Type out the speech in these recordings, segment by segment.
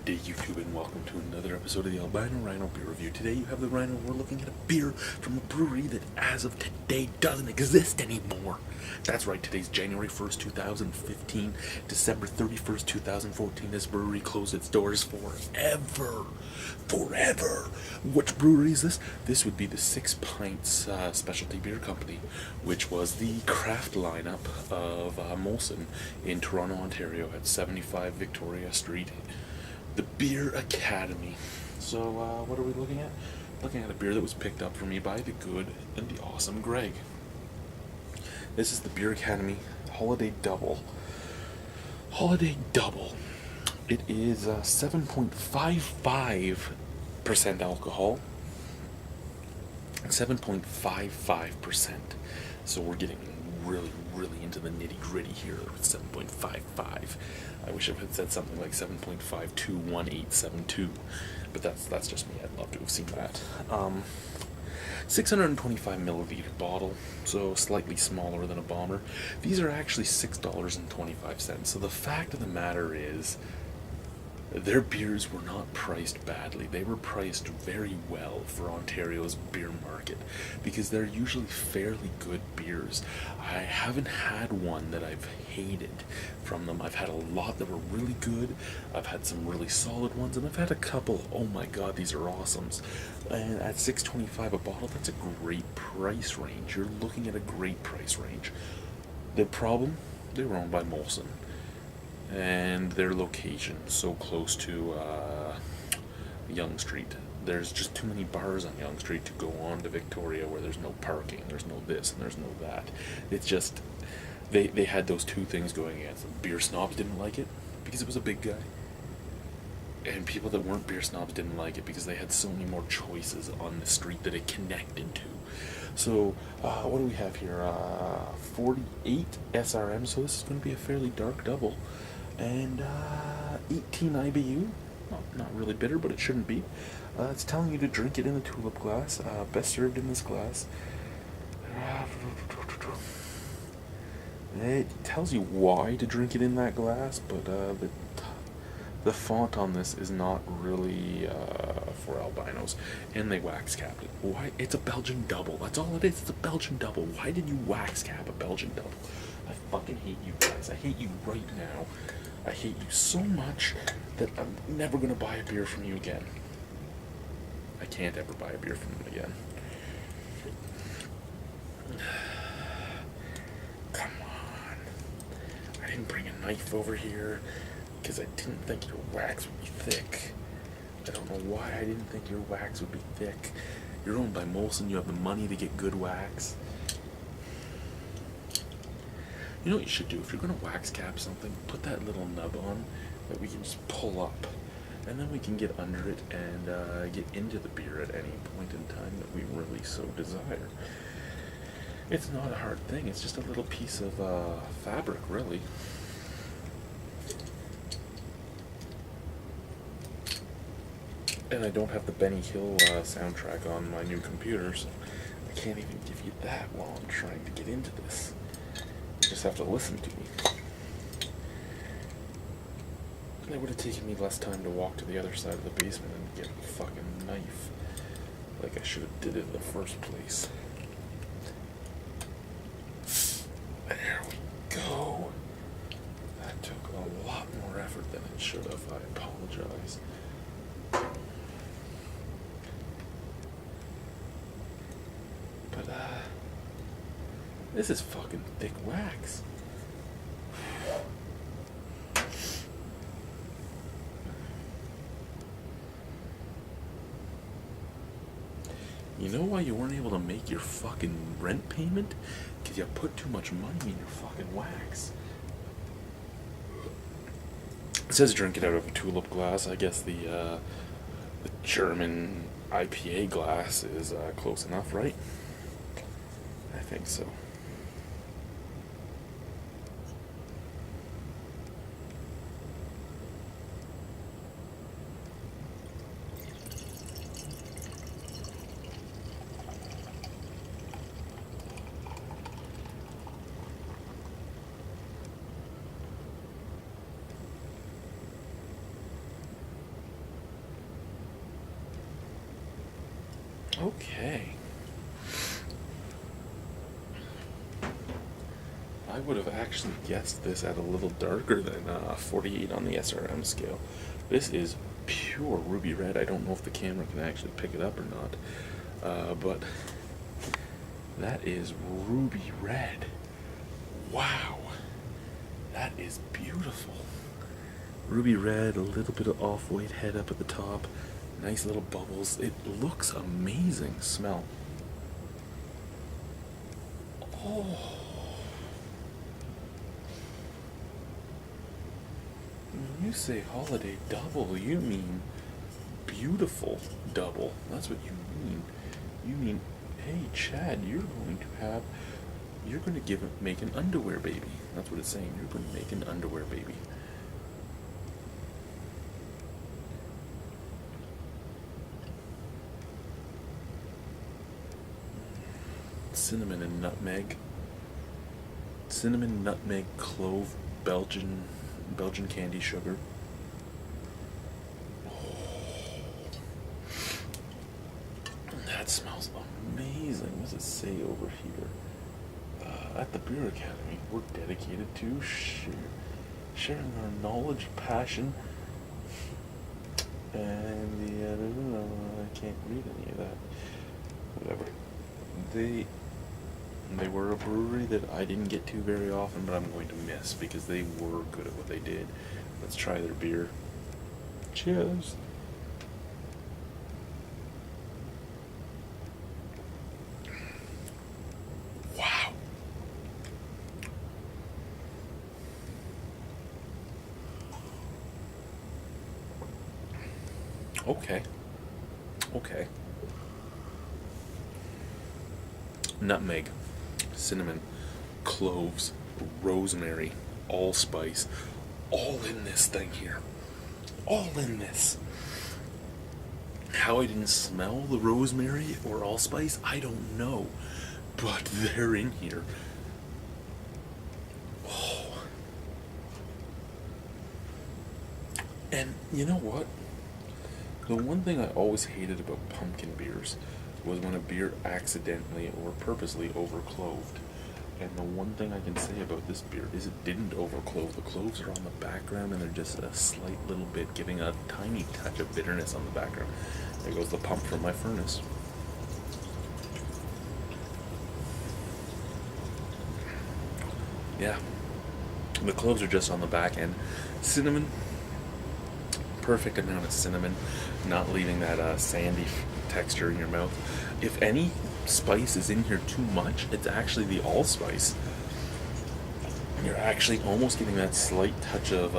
day, YouTube, and welcome to another episode of the Albino Rhino beer review. Today you have the Rhino. We're looking at a beer from a brewery that as of today doesn't exist anymore. That's right, today's January 1st, 2015, December 31st, 2014. This brewery closed its doors forever. Forever. Which brewery is this? This would be the Six Pints Specialty Beer Company, which was the craft lineup of Molson in Toronto, Ontario at 75 Victoria Street. The Beer Academy. So, what are we looking at? Looking at a beer that was picked up for me by the good and the awesome Greg. This is the Beer Academy Holiday Dubbel. Holiday Dubbel. It is 7.55% alcohol. 7.55%. So we're getting really into the nitty gritty here with 7.55. I wish I had said something like 7.521872, but that's just me. I'd love to have seen that. 625 milliliter bottle, so slightly smaller than a bomber. These are actually $6.25. So the fact of the matter is, their beers were not priced badly. They were priced very well for Ontario's beer market because they're usually fairly good beers. I haven't had one that I've hated from them. I've had a lot that were really good. I've had some really solid ones, and I've had a couple, oh my god, these are awesomes. And at $6.25 a bottle, that's a great price range. You're looking at a great price range. The problem? They were owned by Molson. And their location so close to Yonge Street. There's just too many bars on Yonge Street to go on to Victoria where there's no parking, there's no this, and there's no that. It's just, they had those two things going against them. Beer snobs didn't like it because it was a big guy. And people that weren't beer snobs didn't like it because they had so many more choices on the street that it connected to. So, what do we have here? 48 SRM, so this is going to be a fairly dark double. And 18 IBU, not really bitter, but it shouldn't be. It's telling you to drink it in a tulip glass, best served in this glass. It tells you why to drink it in that glass, but the font on this is not really for albinos, and they wax capped it. Why? It's a Belgian double. That's all it is. It's a Belgian double. Why did you wax cap a Belgian double? I fucking hate you guys. I hate you right now. I hate you so much that I'm never gonna buy a beer from you again. I can't ever buy a beer from them again. Come on. I didn't bring a knife over here because I didn't think your wax would be thick. I don't know why I didn't think your wax would be thick. You're owned by Molson. You have the money to get good wax. You know what you should do? If you're going to wax cap something, put that little nub on that we can just pull up. And then we can get under it and get into the beer at any point in time that we really so desire. It's not a hard thing. It's just a little piece of fabric, really. And I don't have the Benny Hill soundtrack on my new computer, so I can't even give you that while I'm trying to get into this. You just have to listen to me. And it would have taken me less time to walk to the other side of the basement and get a fucking knife, like I should have did it in the first place. There we go. That took a lot more effort than it should have. I apologize. But, this is fucking thick wax. You know why you weren't able to make your fucking rent payment? Because you put too much money in your fucking wax. It says drink it out of a tulip glass. I guess the German IPA glass is close enough, right? I think so. Okay. I would have actually guessed this at a little darker than 48 on the SRM scale. This is pure ruby red. I don't know if the camera can actually pick it up or not, but that is ruby red. Wow, that is beautiful. Ruby red, a little bit of off-white head up at the top, nice little bubbles. It looks amazing. Smell. Oh. When you say holiday double, you mean beautiful double. That's what you mean. You mean, hey Chad, you're going to make an underwear baby. That's what it's saying. You're going to make an underwear baby. Cinnamon and nutmeg. Cinnamon, nutmeg, clove, Belgian candy sugar. Oh, that smells amazing. What does it say over here? At the Beer Academy, we're dedicated to sharing our knowledge, passion, and I can't read any of that. Whatever. They were a brewery that I didn't get to very often, but I'm going to miss because they were good at what they did. Let's try their beer. Cheers. Wow. Okay. Nutmeg, cinnamon, cloves, rosemary, allspice, all in this thing here. All in this. How I didn't smell the rosemary or allspice, I don't know. But they're in here. Oh. And you know what? The one thing I always hated about pumpkin beers was when a beer accidentally or purposely overcloved. And the one thing I can say about this beer is it didn't overclove. The cloves are on the background and they're just a slight little bit, giving a tiny touch of bitterness on the background. There goes the pump from my furnace. Yeah, the cloves are just on the back end. Cinnamon, perfect amount of cinnamon, not leaving that sandy texture in your mouth. If any spice is in here too much, it's actually the allspice. You're actually almost getting that slight touch of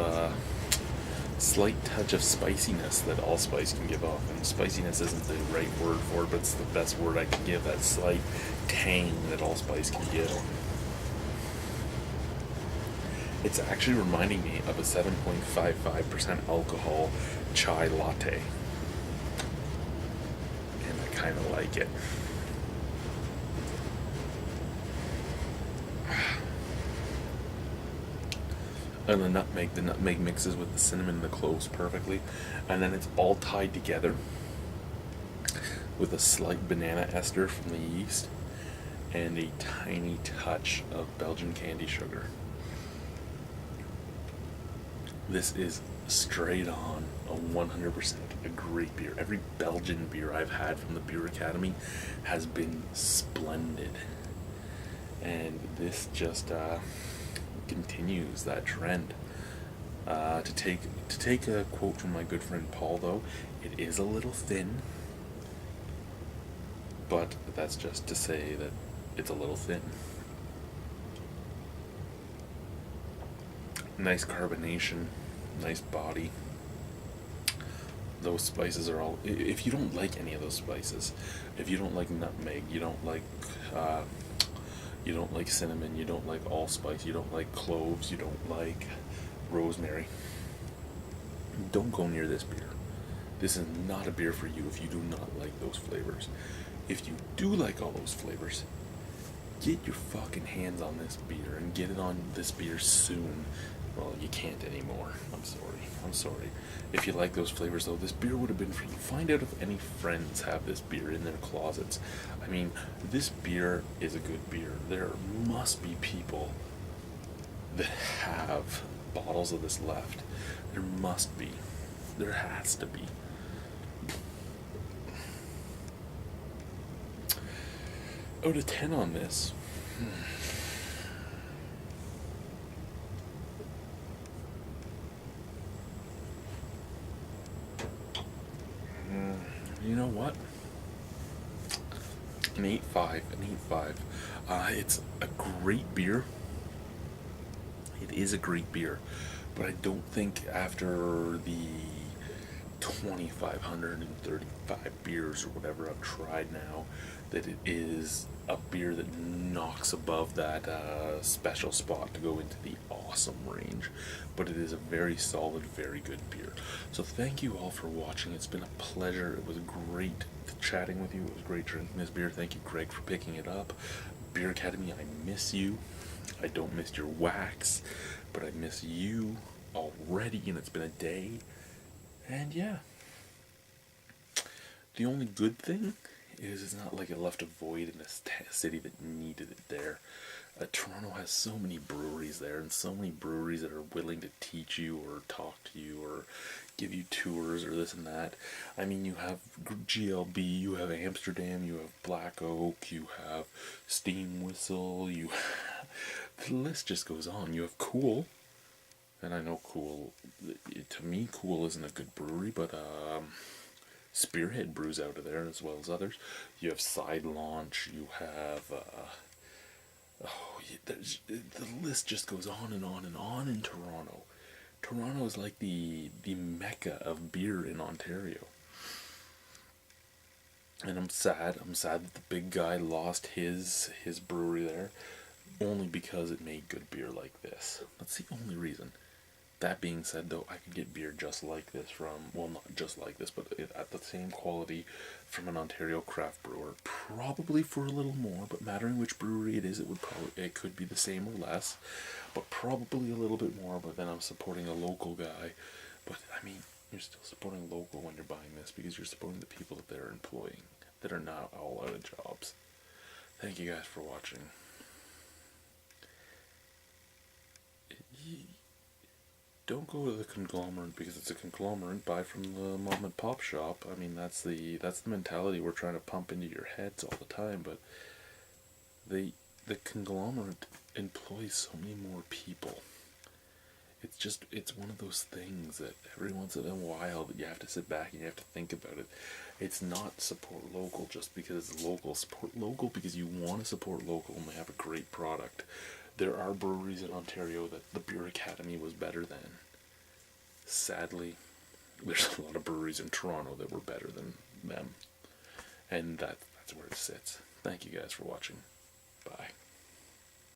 spiciness that allspice can give off. And spiciness isn't the right word for it, but it's the best word I can give. That slight tang that allspice can give. It's actually reminding me of a 7.55% alcohol chai latte. And I kind of like it. And the nutmeg mixes with the cinnamon and the cloves perfectly. And then it's all tied together with a slight banana ester from the yeast and a tiny touch of Belgian candy sugar. This is straight on a 100% a great beer. Every Belgian beer I've had from the Beer Academy has been splendid. And this just continues that trend. To take a quote from my good friend Paul, though, it is a little thin, but that's just to say that it's a little thin. Nice carbonation, nice body. Those spices are all, if you don't like any of those spices, if you don't like nutmeg, you don't like cinnamon, you don't like allspice, you don't like cloves, you don't like rosemary, don't go near this beer. This is not a beer for you if you do not like those flavors. If you do like all those flavors, get your fucking hands on this beer and get it on this beer soon. Well, you can't anymore. I'm sorry. I'm sorry. If you like those flavors, though, this beer would have been for you. Find out if any friends have this beer in their closets. I mean, this beer is a good beer. There must be people that have bottles of this left. There must be. There has to be. Out of 10 on this. You know what? An 8.5. An 8.5. It's a great beer. It is a great beer. But I don't think after the 2,535 beers or whatever I've tried now, that it is a beer that knocks above that special spot to go into the awesome range. But it is a very solid, very good beer. So thank you all for watching. It's been a pleasure. It was great chatting with you. It was great drinking this beer. Thank you, Greg, for picking it up. Beer Academy, I miss you. I don't miss your wax, but I miss you already, and it's been a day. And yeah, the only good thing is it's not like it left a void in this city that needed it there. Toronto has so many breweries there, and so many breweries that are willing to teach you or talk to you or give you tours or this and that. I mean, you have GLB, you have Amsterdam, you have Black Oak, you have Steam Whistle, you the list just goes on. You have Cool, and I know Cool, to me, Cool isn't a good brewery, but Spearhead brews out of there as well as others. You have Side Launch, you have the list just goes on and on and on in Toronto. Toronto is like the mecca of beer in Ontario. And I'm sad that the big guy lost his brewery there, only because it made good beer like this. That's the only reason. That being said, though, I could get beer just like this from, well, not just like this, but at the same quality from an Ontario craft brewer, probably for a little more, but mattering which brewery it is, it could be the same or less, but probably a little bit more. But then I'm supporting a local guy. But I mean, you're still supporting local when you're buying this, because you're supporting the people that they're employing, that are now all out of jobs. Thank you guys for watching. Don't go to the conglomerate because it's a conglomerate. Buy from the mom and pop shop. I mean, that's the mentality we're trying to pump into your heads all the time. But the conglomerate employs so many more people. It's one of those things that every once in a while that you have to sit back and you have to think about it. It's not support local just because it's local. Support local because you want to support local and they have a great product. There are breweries in Ontario that the Beer Academy was better than. Sadly, there's a lot of breweries in Toronto that were better than them. And that's where it sits. Thank you guys for watching. Bye.